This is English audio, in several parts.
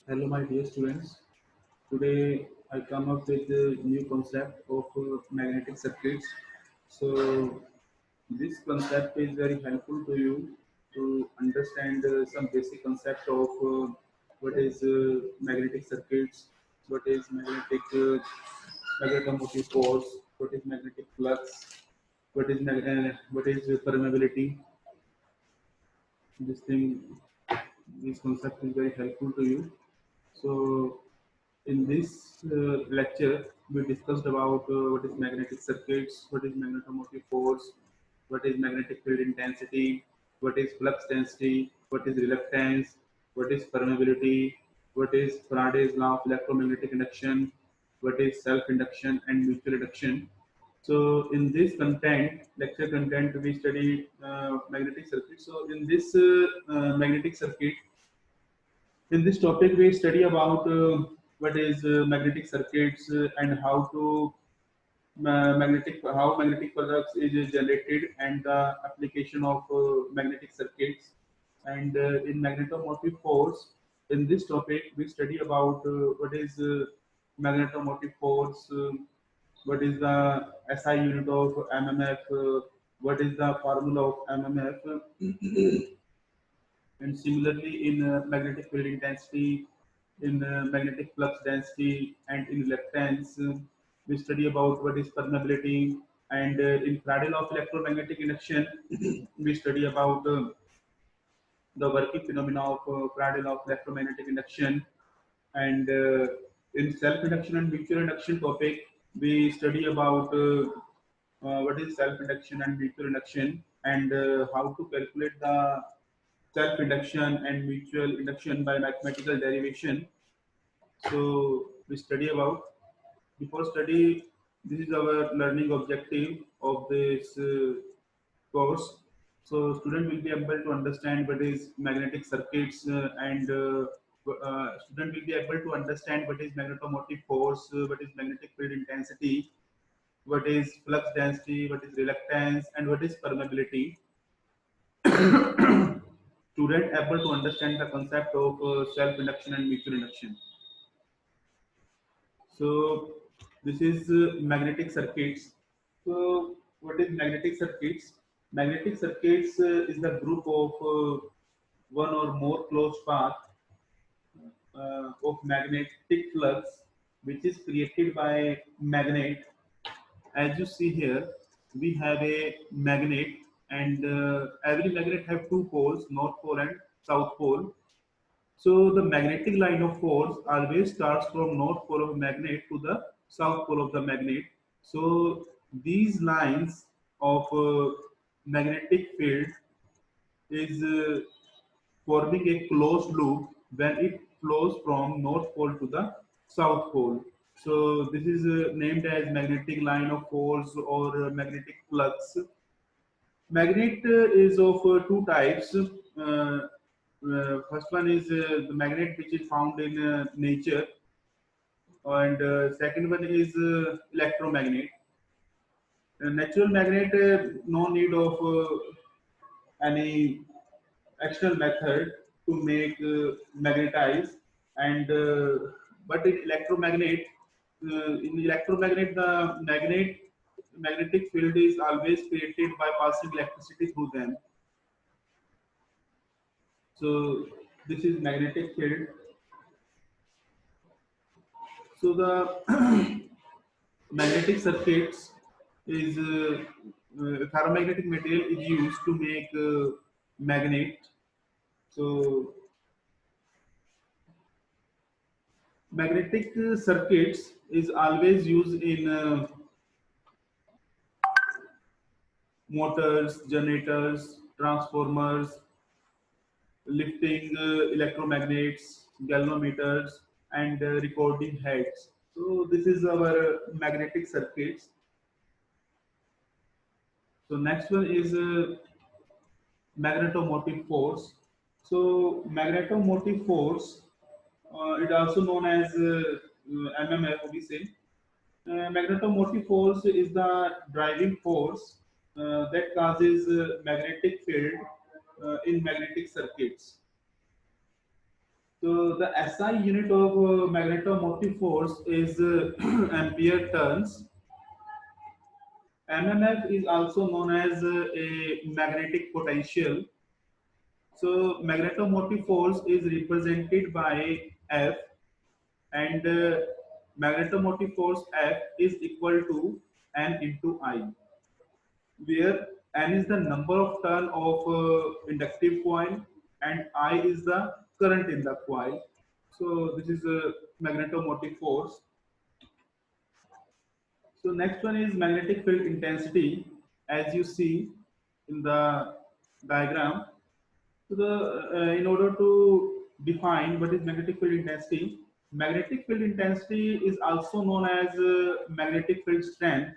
Hello, my dear students. Today I come up with a new concept of magnetic circuits. So this concept is very helpful to you to understand some basic concept of what is magnetic circuits, what is magnetic magnetomotive force, what is magnetic flux, what is permeability. This thing, this concept is very helpful to you. So in this lecture, we discussed about what is magnetic circuits, what is magnetomotive force, what is magnetic field intensity, what is flux density, what is reluctance, what is permeability, what is Faraday's law of electromagnetic induction, what is self-induction and mutual induction. So in this content, lecture content, we study magnetic circuit. So in this magnetic circuit, in this topic, we study about what is magnetic circuits and how to how magnetic flux is generated and the application of magnetic circuits. And in magnetomotive force, in this topic, we study about what is magnetomotive force, what is the SI unit of MMF, what is the formula of MMF, and similarly in magnetic field intensity, in magnetic flux density, and in reluctance, we study about what is permeability, and in Faraday law of electromagnetic induction, we study about the working phenomena of Faraday law of electromagnetic induction, and in self-induction and mutual induction topic, we study about what is self-induction and mutual induction, and how to calculate the self-induction and mutual induction by mathematical derivation. So we study about, before study, this is our learning objective of this course. So student will be able to understand what is magnetic circuits and student will be able to understand what is magnetomotive force, what is magnetic field intensity, what is flux density, what is reluctance, and what is permeability. Student able to understand the concept of self-induction and mutual induction. So this is magnetic circuits. So what is magnetic circuits? Magnetic circuits is the group of one or more closed path of magnetic flux which is created by magnet. As you see here, we have a magnet, and every magnet have two poles, north pole and south pole. So the magnetic line of force always starts from north pole of magnet to the south pole of the magnet. So these lines of magnetic field is forming a closed loop when it flows from north pole to the south pole. So this is named as magnetic line of force or magnetic flux. Magnet is of two types. First one is the magnet which is found in nature, and second one is electromagnet. Natural magnet, no need of any external method to make magnetize, and but in electromagnet, the magnetic field is always created by passing electricity through them. So this is magnetic field. So the magnetic circuits is ferromagnetic material is used to make magnet. So magnetic circuits is always used in motors, generators, transformers, lifting electromagnets, galvanometers, and recording heads. So this is our magnetic circuits. So next one is magnetomotive force. So magnetomotive force, it also known as MMF, we say. Magnetomotive force is the driving force that causes magnetic field in magnetic circuits. So the SI unit of magnetomotive force is ampere turns. MMF is also known as a magnetic potential. So magnetomotive force is represented by F, and magnetomotive force F is equal to N into I, where N is the number of turn of inductive coil and I is the current in the coil. So this is a magnetomotive force. So next one is magnetic field intensity, as you see in the diagram. So in order to define what is magnetic field intensity is also known as magnetic field strength,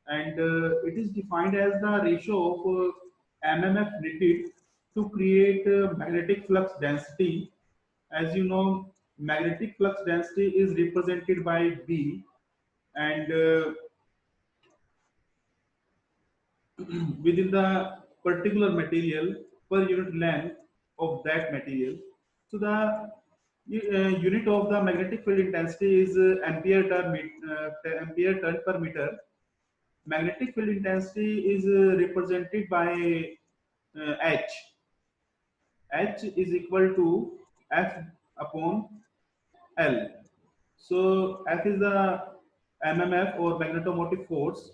and it is defined as the ratio of MMF needed to create magnetic flux density. As you know, magnetic flux density is represented by B, and within the particular material per unit length of that material. So the unit of the magnetic field intensity is ampere turn per meter. Magnetic field intensity is represented by H. H is equal to F upon L. So F is the MMF or magnetomotive force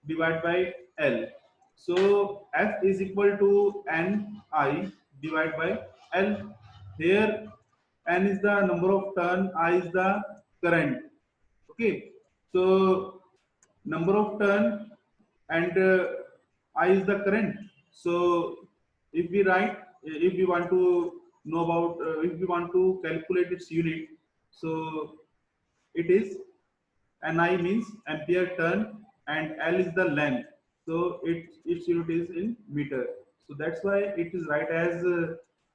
divided by L. So F is equal to Ni divided by L. Here N is the number of turn, I is the current. Okay. So number of turn and I is the current. So if we write, if we want to know about, if we want to calculate its unit, so it is Ni means ampere turn and L is the length. So its unit is in meter. So that's why it is right as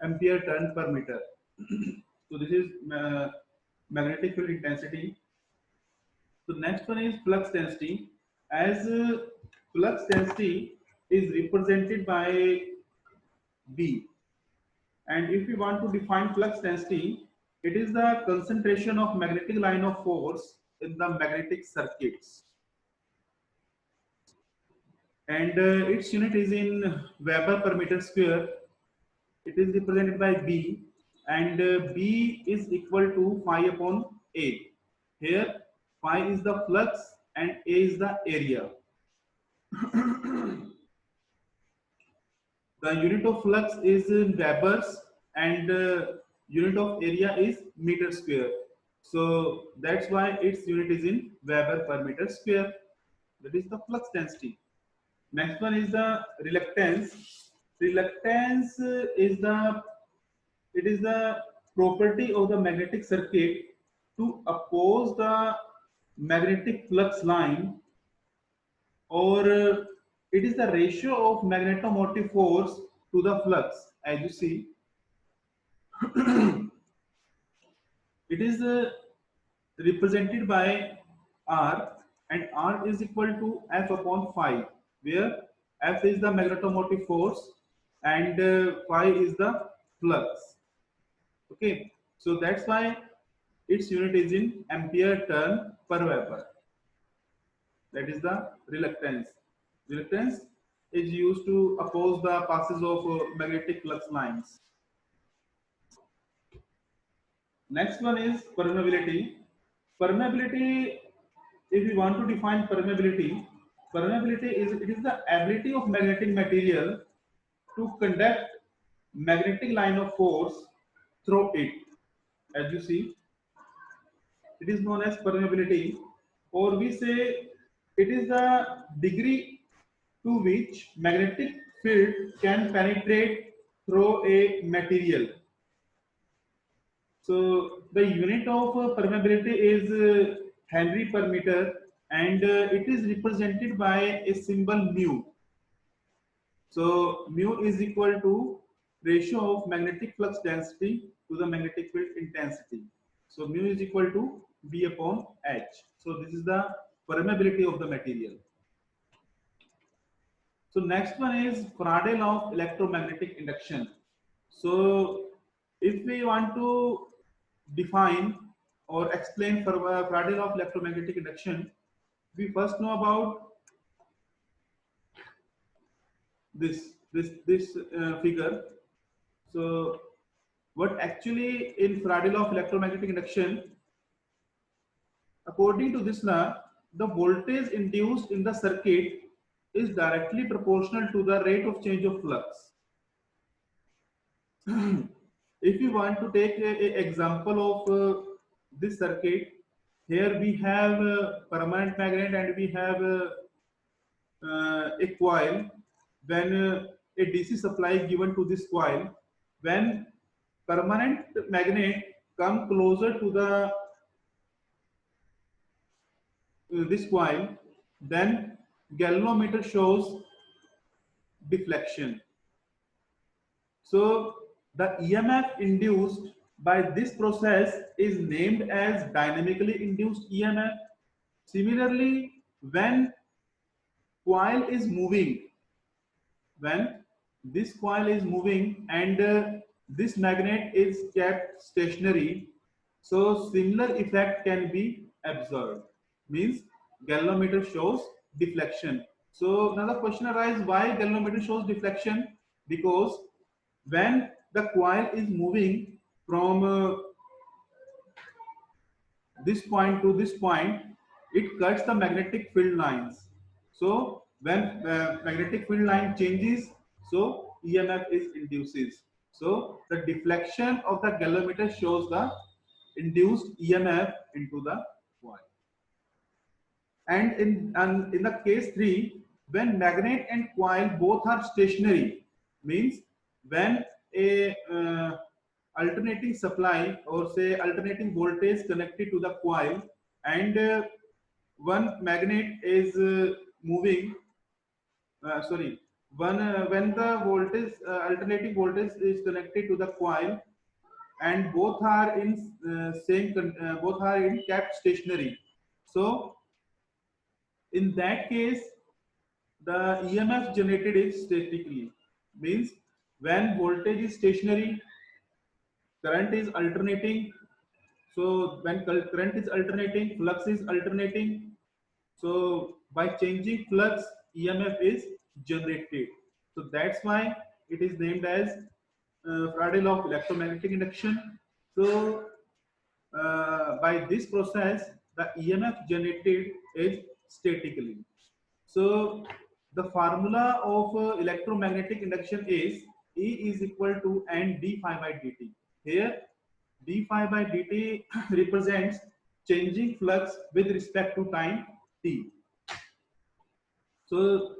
ampere turn per meter. So this is magnetic field intensity. So next one is flux density. As flux density is represented by B, and if we want to define flux density, it is the concentration of magnetic line of force in the magnetic circuits, and its unit is in Weber per meter square. It is represented by B, and B is equal to phi upon A. Here, phi is the flux and A is the area. The unit of flux is in Webers, and unit of area is meter square. So that's why its unit is in Weber per meter square. That is the flux density. Next one is the reluctance. Reluctance is the property of the magnetic circuit to oppose the magnetic flux line, or it is the ratio of magnetomotive force to the flux. As you see, it is represented by R, and R is equal to F upon phi, where F is the magnetomotive force and phi is the flux. Okay, so that's why its unit is in ampere turn per Weber. That is the reluctance. Reluctance is used to oppose the passes of magnetic flux lines. Next one is permeability. Permeability, if we want to define permeability, permeability is it is the ability of magnetic material to conduct magnetic line of force through it. As you see, it is known as permeability, or we say it is the degree to which magnetic field can penetrate through a material. So the unit of permeability is Henry per meter, and it is represented by a symbol mu. So mu is equal to ratio of magnetic flux density to the magnetic field intensity. So mu is equal to B upon H. So this is the permeability of the material. So next one is Faraday law of electromagnetic induction. So if we want to define or explain Faraday law of electromagnetic induction, we first know about this figure. So, what actually in Faraday law of electromagnetic induction, according to this law, the voltage induced in the circuit is directly proportional to the rate of change of flux. If you want to take a example of this circuit, here we have a permanent magnet and we have a coil. When a DC supply is given to this coil, when permanent magnet come closer to the this coil, then galvanometer shows deflection. So the EMF induced by this process is named as dynamically induced EMF. Similarly, when coil is moving, when this coil is moving and this magnet is kept stationary, so similar effect can be observed. Means galvanometer shows deflection. So another question arises, why galvanometer shows deflection? Because when the coil is moving from this point to this point, it cuts the magnetic field lines. So when magnetic field line changes, so EMF is induces. So the deflection of the galvanometer shows the induced EMF into the coil. And in the case 3, when magnet and coil both are stationary, means when a alternating supply or say alternating voltage connected to the coil and one magnet is moving, sorry, when the voltage alternating voltage is connected to the coil and both are in both are in kept stationary. So in that case, the EMF generated is statically. Means when voltage is stationary, current is alternating. So when current is alternating, flux is alternating. So by changing flux, EMF is generated. So that's why it is named as Faraday law of electromagnetic induction. So by this process, the EMF generated is statically. So the formula of electromagnetic induction is E is equal to N d phi by dt. Here d phi by dt represents changing flux with respect to time t. So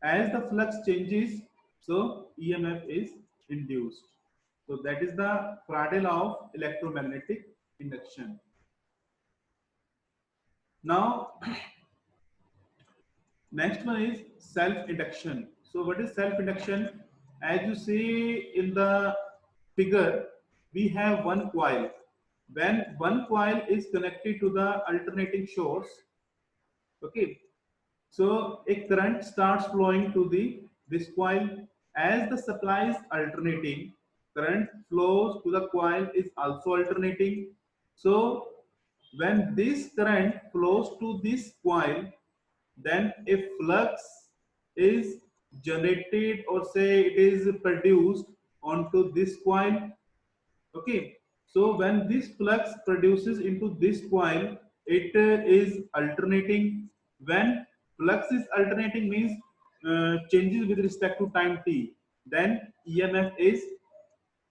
as the flux changes, so EMF is induced. So that is the Faraday law of electromagnetic induction. Now next one is self-induction. So what is self-induction? As you see in the figure, we have one coil. When one coil is connected to the alternating source, okay, so a current starts flowing to the this coil. As the supply is alternating, current flows to the coil is also alternating. So when this current flows to this coil, then a flux is generated or say it is produced onto this coil. Okay, so when this flux produces into this coil, it is alternating. When flux is alternating means changes with respect to time t, then EMF is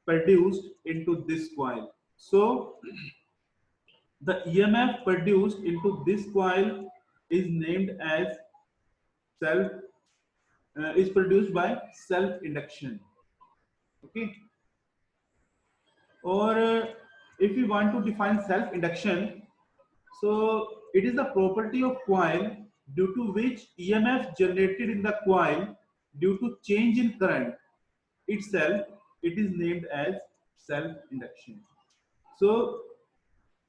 produced into this coil. So the EMF produced into this coil is named as self is produced by self induction. Okay, or if we want to define self induction, so it is the property of coil due to which EMF generated in the coil due to change in current itself, it is named as self induction. So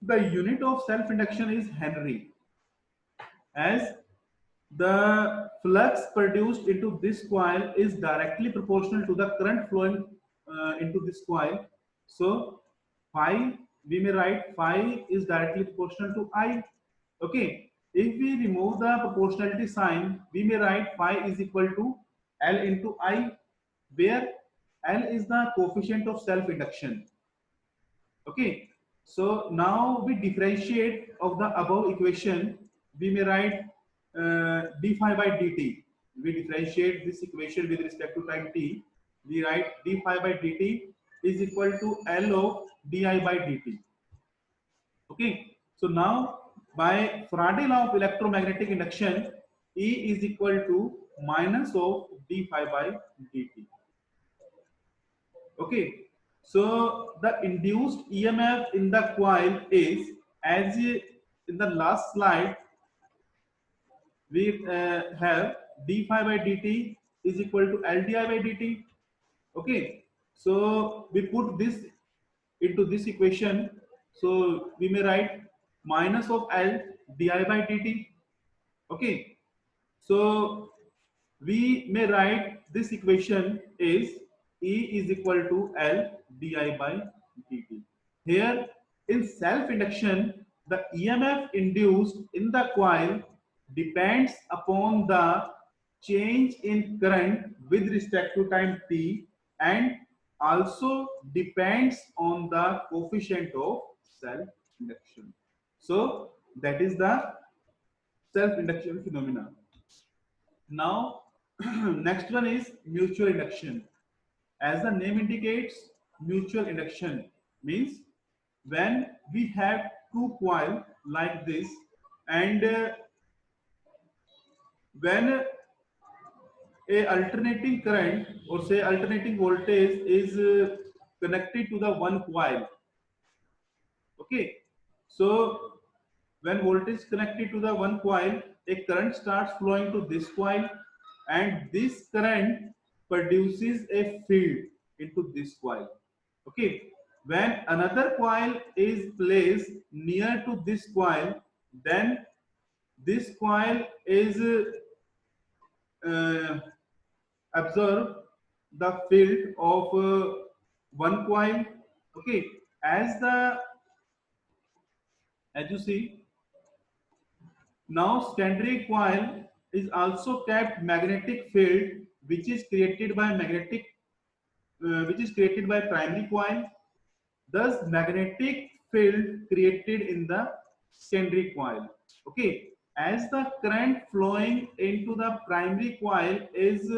the unit of self induction is Henry, as the flux produced into this coil is directly proportional to the current flowing into this coil. So phi we may write phi is directly proportional to I. Okay. If we remove the proportionality sign, we may write phi is equal to L into I, where L is the coefficient of self-induction. Okay. So now we differentiate of the above equation. We may write d phi by dt. We differentiate this equation with respect to time t. We write d phi by dt is equal to L of di by dt. Okay. So now by Faraday law of electromagnetic induction, E is equal to minus of d phi by dt. Okay. So the induced EMF in the coil is, as in the last slide, we have d phi by dt is equal to L di by dt. Okay. So we put this into this equation. So we may write minus of L di by dt. Okay. So we may write this equation is E is equal to L di by dt. Here in self-induction, the EMF induced in the coil depends upon the change in current with respect to time t, and also depends on the coefficient of self-induction. So that is the self-induction phenomena. Now, next one is mutual induction. As the name indicates, mutual induction means when we have two coil like this, and when a alternating current or say alternating voltage is connected to the one coil. Okay, so when voltage is connected to the one coil, a current starts flowing to this coil, and this current produces a field into this coil. Okay, when another coil is placed near to this coil, then this coil is uh, observe the field of one coil. Okay, as the as you see, now secondary coil is also kept magnetic field which is created by primary coil. Thus magnetic field created in the secondary coil. Okay, as the current flowing into the primary coil is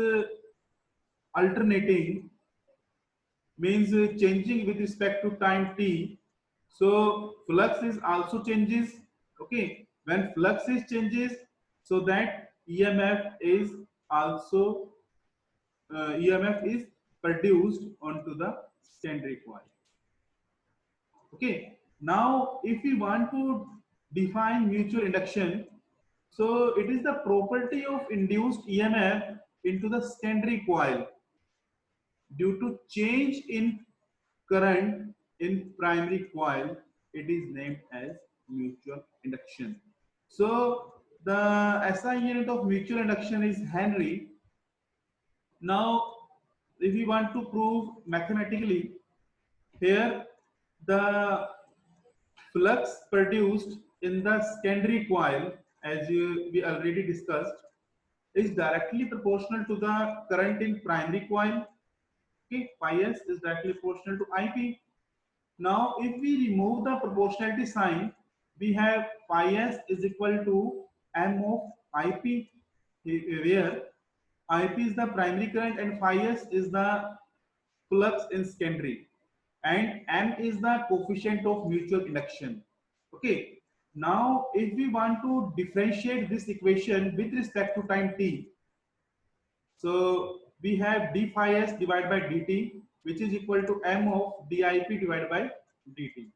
alternating, means changing with respect to time t, so flux is also changes. Okay, when flux is changes, so that EMF is also EMF is produced onto the secondary coil. Okay, now if we want to define mutual induction, so it is the property of induced EMF into the secondary coil due to change in current in primary coil. It is named as mutual induction. So the SI unit of mutual induction is Henry. Now if we want to prove mathematically, here the flux produced in the secondary coil, as we already discussed, is directly proportional to the current in primary coil. Okay, phi s is directly proportional to IP. Now, if we remove the proportionality sign, we have phi s is equal to m of IP, where IP is the primary current and phi s is the flux in secondary, and m is the coefficient of mutual induction. Okay. Now, if we want to differentiate this equation with respect to time t, so we have d phi s divided by dt, which is equal to m of dip divided by dt.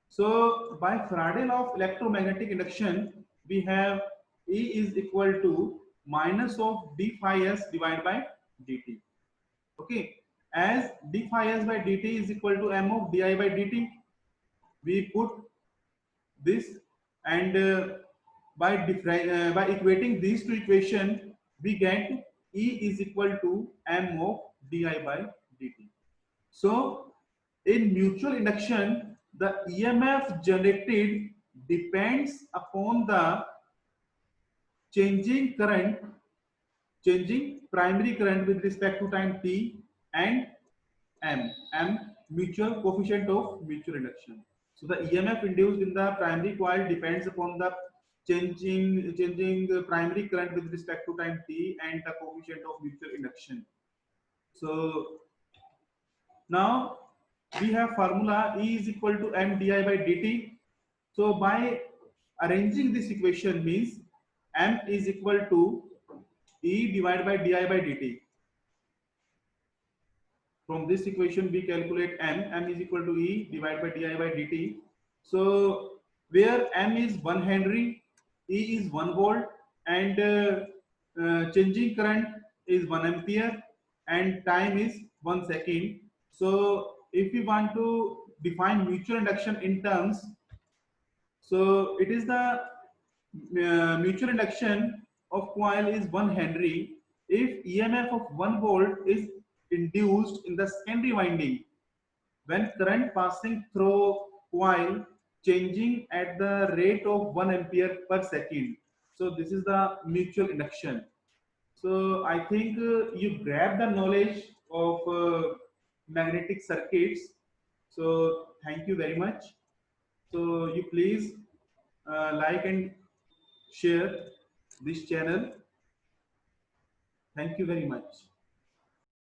So by Faraday law of electromagnetic induction, we have E is equal to minus of d phi s divided by dt. Okay, as d phi s by dt is equal to m of di by dt, we put this, and by equating these two equations, we get E is equal to m of di by dt. So in mutual induction, the EMF generated depends upon the changing current, changing primary current with respect to time t, and m mutual coefficient of mutual induction. So the EMF induced in the primary coil depends upon the changing primary current with respect to time t and the coefficient of mutual induction. So now we have formula E is equal to m di by dt. So by arranging this equation means m is equal to E divided by di by dt. From this equation we calculate m is equal to E divided by di by dt. So where m is 1 Henry, E is 1 volt, and changing current is 1 ampere, and time is 1 second. So if we want to define mutual induction in terms, so it is the mutual induction of coil is 1 Henry if EMF of 1 volt is induced in the secondary winding when current passing through coil changing at the rate of 1 ampere per second. So this is the mutual induction. So I think you grab the knowledge of magnetic circuits. So thank you very much. So you please like and share this channel. Thank you very much.